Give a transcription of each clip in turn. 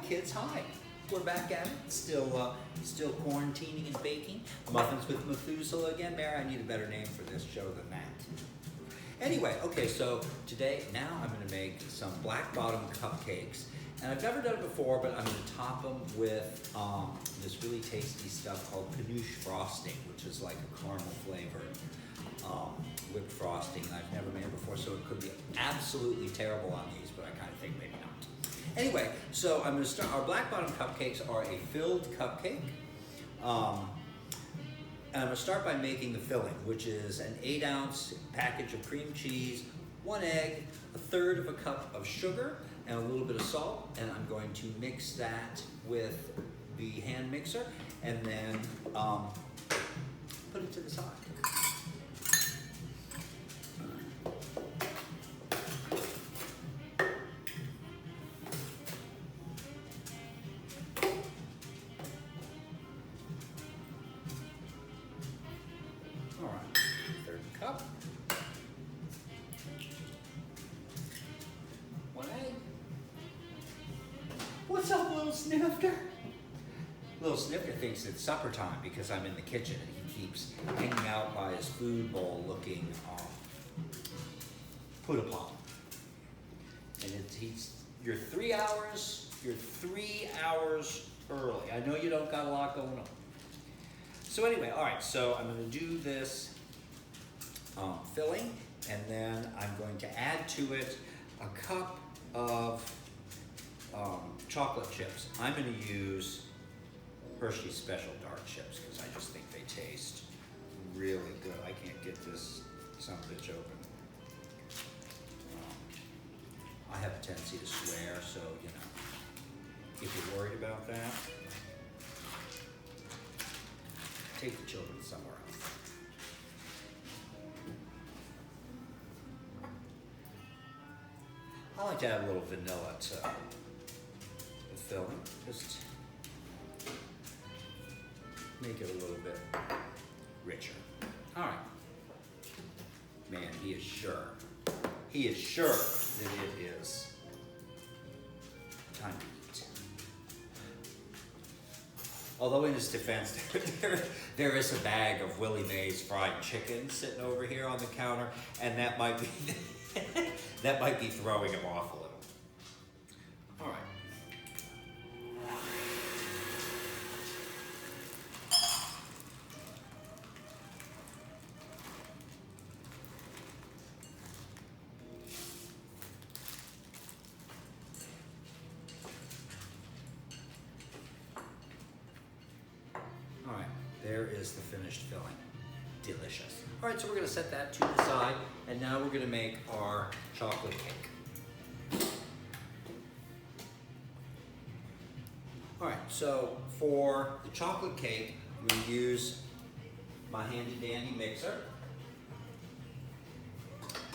kids, hi. We're back at it, still quarantining and baking. Muffins with Methuselah again. Mary, I need a better name for this show than that. Anyway, okay, so today, now I'm gonna make some black bottom cupcakes. And I've never done it before, but I'm gonna top them with this really tasty stuff called Penuche Frosting, which is like a caramel flavored whipped frosting. I've never made it before, so it could be absolutely terrible on these, but I kind of think maybe not. Anyway, so I'm gonna start, our black bottom cupcakes are a filled cupcake. And I'm gonna start by making the filling, which is an 8-ounce package of cream cheese, 1 egg, 1/3 of a cup of sugar, and a little bit of salt. And I'm going to mix that with the hand mixer, and then put it to the side. What's up, little snifter? Little snifter thinks it's supper time because I'm in the kitchen and he keeps hanging out by his food bowl looking put upon. And you're 3 hours early. I know you don't got a lot going on. So anyway, all right, so I'm gonna do this filling, and then I'm going to add to it a cup of chocolate chips. I'm going to use Hershey's Special Dark Chips because I just think they taste really good. I can't get this son of a bitch open. I have a tendency to swear, so you know, if you're worried about that, take the children somewhere else. I like to add a little vanilla to the filling, just make it a little bit richer. All right. Man, he is sure that it is time to eat. Although in his defense, there is a bag of Willie Mae's fried chicken sitting over here on the counter, and that might be that might be throwing him off a little. All right. All right, there is the finished filling. Delicious. All right, so we're gonna set that to the side, and now we're gonna make our chocolate cake. All right, so for the chocolate cake, I'm gonna use my handy dandy mixer.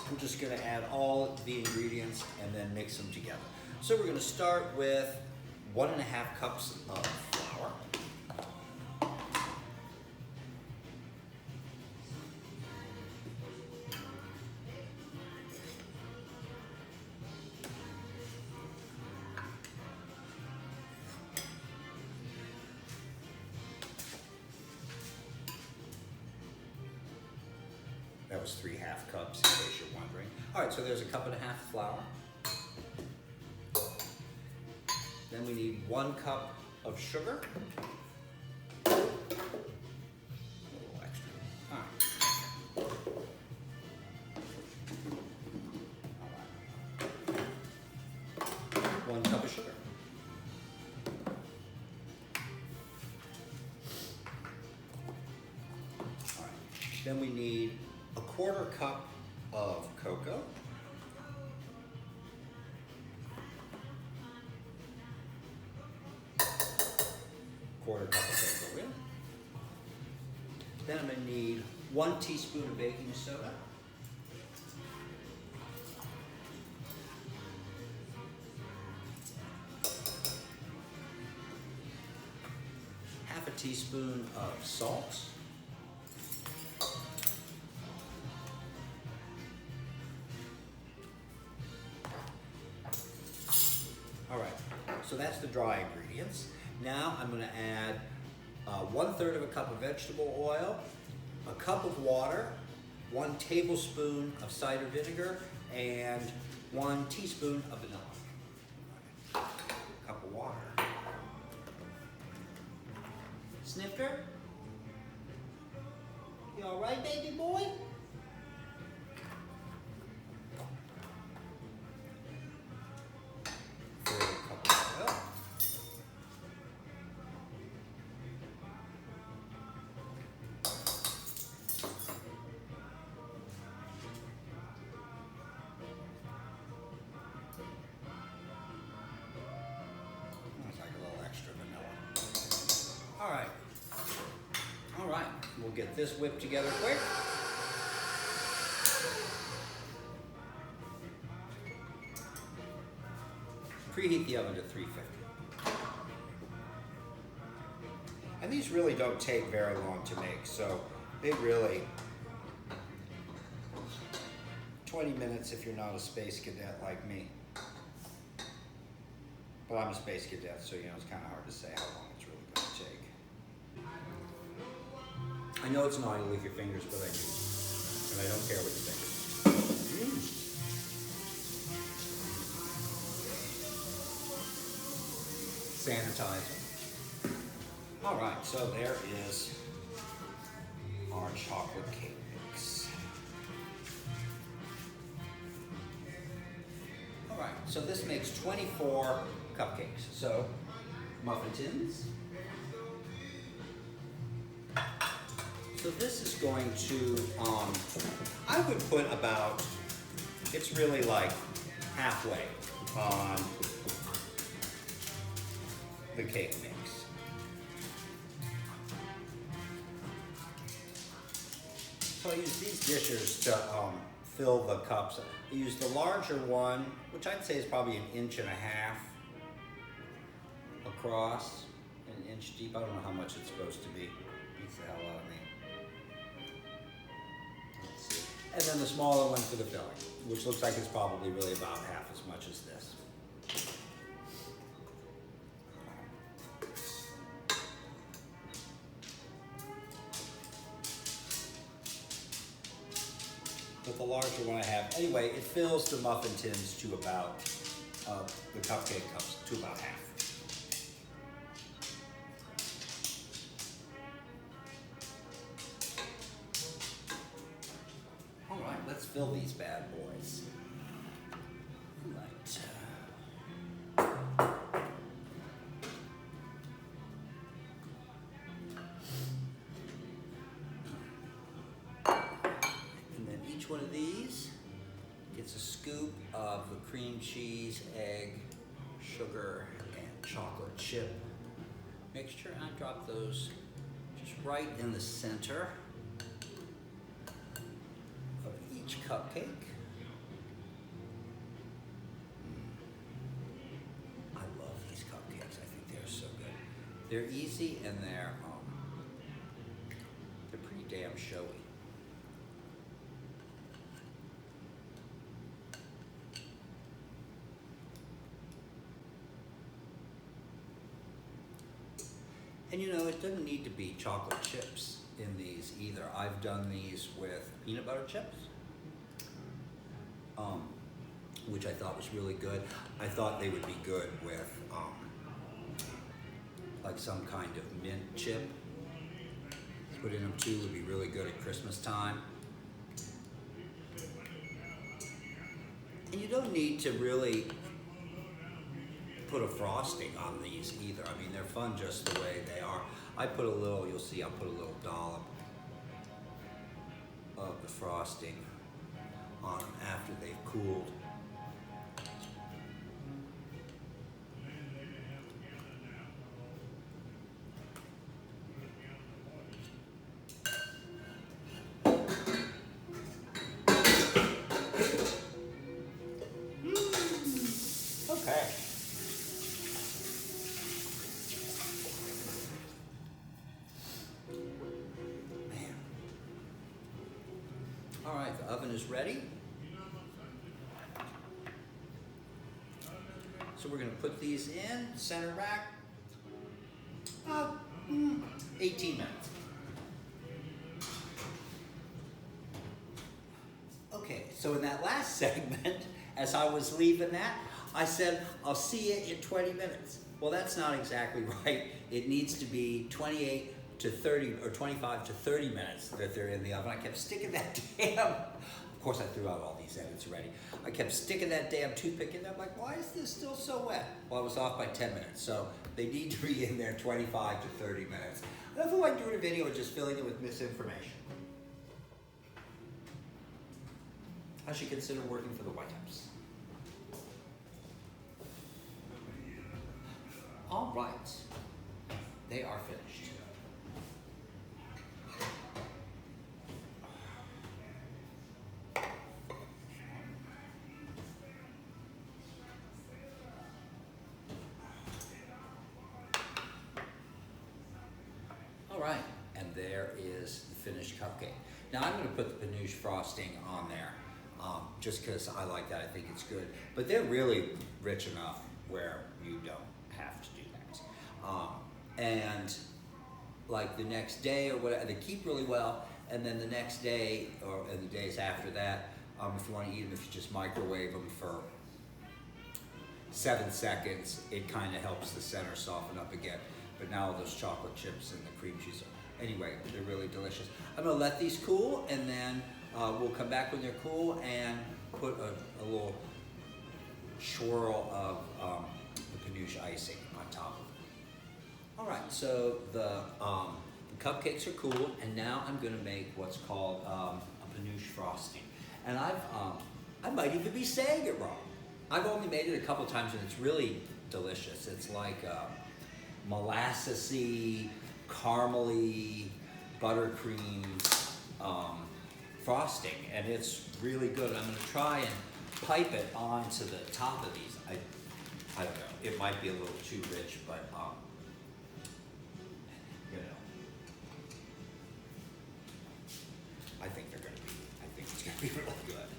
I'm just gonna add all the ingredients and then mix them together. So we're gonna start with 1.5 cups of flour. That was 3½ cups, in case you're wondering. All right, so there's 1.5 cups of flour. Then we need 1 cup of sugar. A little extra. All right. 1 cup of sugar. All right. Then we need 1/4 cup of cocoa. 1/4 cup of cocoa in. Then I'm going to need 1 teaspoon of baking soda. 1/2 teaspoon of salt. so that's the dry ingredients. Now I'm going to add 1/3 of a cup of vegetable oil, a cup of water, 1 tablespoon of cider vinegar, and 1 teaspoon of vanilla. Cup of water. Snifter? You all right, baby boy? All right, we'll get this whipped together quick. Preheat the oven to 350. And these really don't take very long to make, so they really, 20 minutes if you're not a space cadet like me. But I'm a space cadet, so it's kind of hard to say how long it's really going to take. I know it's naughty to lick your fingers, but I do. And I don't care what you think. Sanitizer. All right, so there is our chocolate cake mix. All right, so this makes 24 cupcakes. So, muffin tins. So this is going to, I would put about, it's really like halfway on the cake mix. So I use these dishers to fill the cups. I use the larger one, which I'd say is probably 1.5 inches across, 1 inch deep. I don't know how much it's supposed to be. Beats the hell out of me. Let's see. And then the smaller one for the filling, which looks like it's probably really about half as much as this. With the larger one I have, anyway, it fills the muffin tins to about, the cupcake cups to about half. All right, let's fill these bad boys. Right. One of these gets a scoop of the cream cheese, egg, sugar, and chocolate chip mixture. And I drop those just right in the center of each cupcake. I love these cupcakes. I think they're so good. They're easy and they're pretty damn showy. And it doesn't need to be chocolate chips in these either. I've done these with peanut butter chips, which I thought was really good. I thought they would be good with like some kind of mint chip. Put in them too would be really good at Christmas time. And you don't need to really put a frosting on these either. I mean, they're fun just the way they are. I put a little, you'll see, I'll put a little dollop of the frosting on them after they've cooled. Okay. All right, the oven is ready. So we're gonna put these in, center rack, 18 minutes. Okay, so in that last segment, as I was leaving that, I said, I'll see you in 20 minutes. Well, that's not exactly right. It needs to be 28 to 30 or 25 to 30 minutes that they're in the oven. I kept sticking that damn, of course I threw out all these edits already. I kept sticking that damn toothpick in. I'm like, why is this still so wet? Well, I was off by 10 minutes. So they need to be in there 25 to 30 minutes. I don't feel like doing a video and just filling it with misinformation. I should consider working for the White House. All right, they are finished. All right, and there is the finished cupcake. Now I'm going to put the Penuche Frosting on there, just because I like that. I think it's good. But they're really rich enough where you don't have to do that. And like the next day or whatever, they keep really well. And then the next day or the days after that, if you want to eat them, if you just microwave them for 7 seconds, it kind of helps the center soften up again. But now all those chocolate chips and the cream cheese are, anyway, they're really delicious. I'm gonna let these cool, and then we'll come back when they're cool and put a little swirl of the Penuche icing on top of it. All right, so the cupcakes are cool, and now I'm gonna make what's called a Penuche Frosting. And I might even be saying it wrong. I've only made it a couple times, and it's really delicious. It's like molassesy, caramely, buttercream frosting, and it's really good. I'm gonna try and pipe it onto the top of these. I don't know, it might be a little too rich, but you know, I think it's gonna be really good.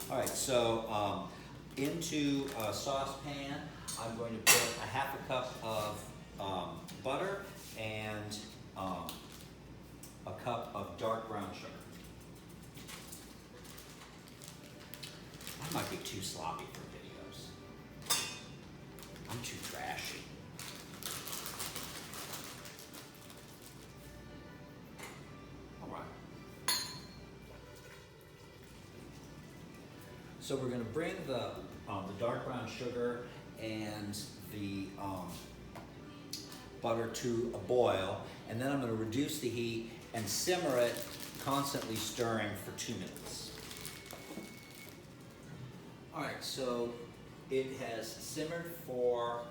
All right, so into a saucepan, I'm going to put a half a cup of butter and a cup of dark brown sugar. I might be too sloppy for videos. I'm too trashy. All right. So we're going to bring the dark brown sugar and the butter to a boil, and then I'm going to reduce the heat and simmer it, constantly stirring for 2 minutes. All right, so it has simmered for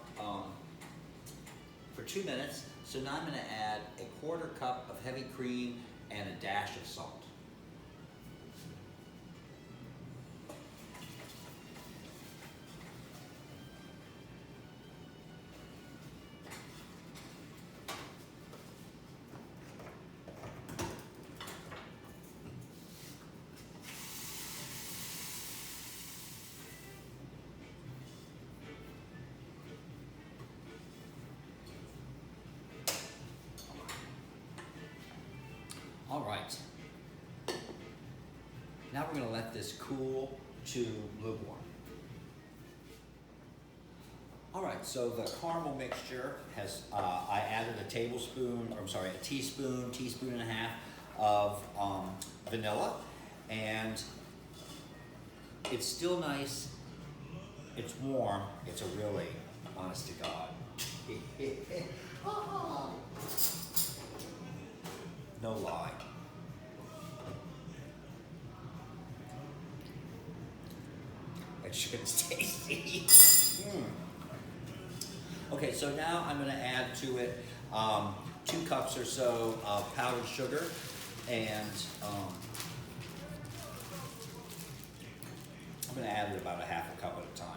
2 minutes. So now I'm going to add a 1/4 cup of heavy cream and a dash of salt. All right, now we're going to let this cool to lukewarm. All right, so the caramel mixture has, I added a teaspoon and a half of vanilla, and it's still nice, it's warm, it's a really, honest to God. No lie. That shit is tasty. Okay, so now I'm going to add to it 2 cups or so of powdered sugar, and I'm going to add it about a half a cup at a time.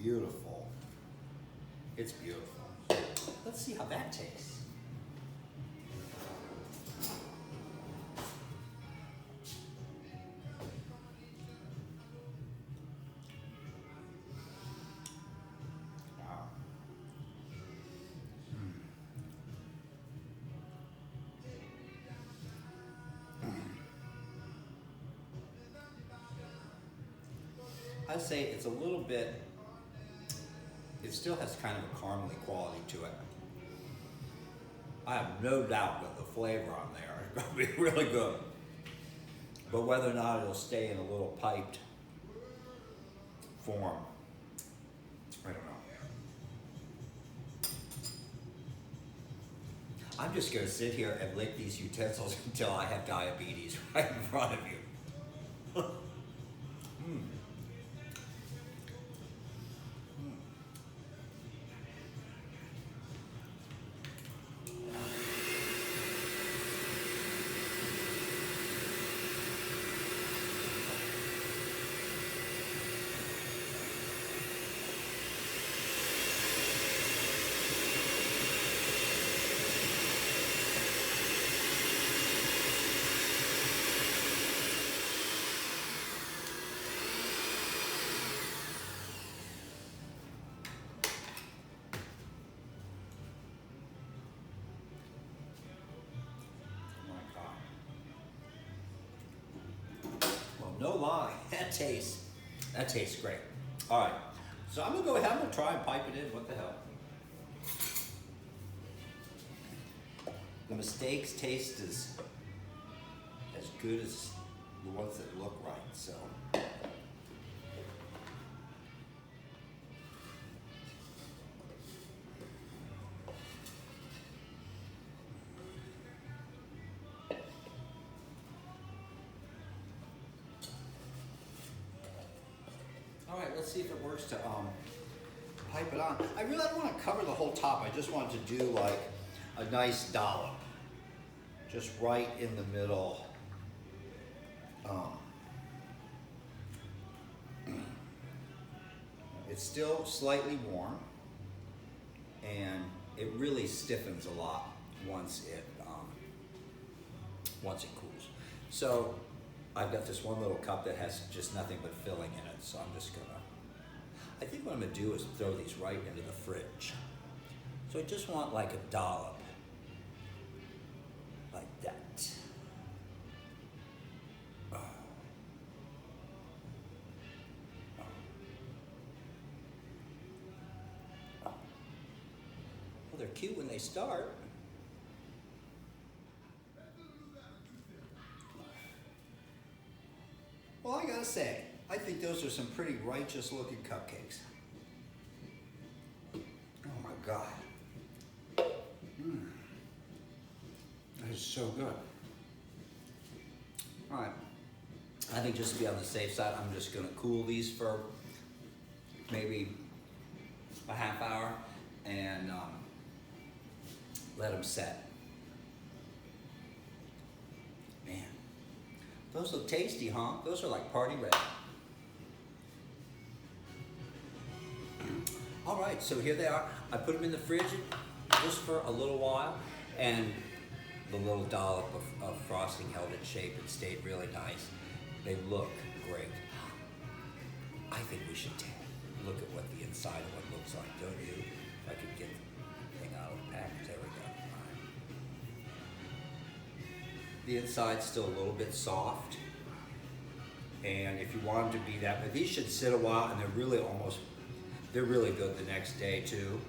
beautiful. It's beautiful. Let's see how that tastes. Wow. I'd say it's a little bit, it still has kind of a caramely quality to it. I have no doubt that the flavor on there is going to be really good. But whether or not it'll stay in a little piped form, I don't know. I'm just going to sit here and lick these utensils until I have diabetes right in front of you. No lie, that tastes great. All right, so I'm gonna go ahead, I'm gonna try and pipe it in, what the hell. The mistakes taste as good as the ones that look right, so. All right, let's see if it works to pipe it on. I really don't want to cover the whole top. I just want to do like a nice dollop, just right in the middle. It's still slightly warm, and it really stiffens a lot once it cools. So I've got this one little cup that has just nothing but filling in it, so I'm just gonna, I think what I'm gonna do is throw these right into the fridge. So I just want like a dollop, like that. Oh. Oh. Oh. Well, they're cute when they start. Well, I gotta say, I think those are some pretty righteous looking cupcakes. Oh my God. That is so good. All right, I think just to be on the safe side, I'm just gonna cool these for maybe a half hour and let them set. Man. Those look tasty, huh? Those are like party ready. All right, so here they are. I put them in the fridge just for a little while, and the little dollop of frosting held its shape and stayed really nice. They look great. I think we should look at what the inside of what looks like, don't you? If I could get the thing out of the package, there we go. The inside's still a little bit soft, and if you want them to be that, but these should sit a while, and they're really good the next day too.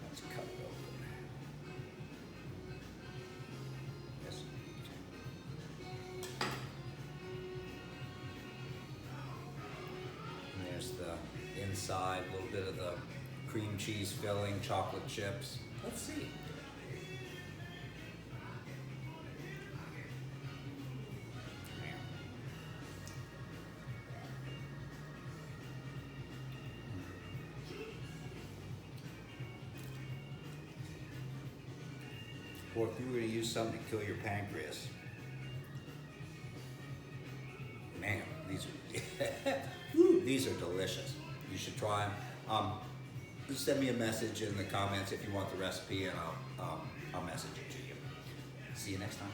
Let's cut it open. Yes. And there's the inside, a little bit of the cream cheese filling, chocolate chips. Let's see. Or if you were to use something to kill your pancreas, these are, woo, these are delicious. You should try them. Just send me a message in the comments if you want the recipe, and I'll message it to you. See you next time.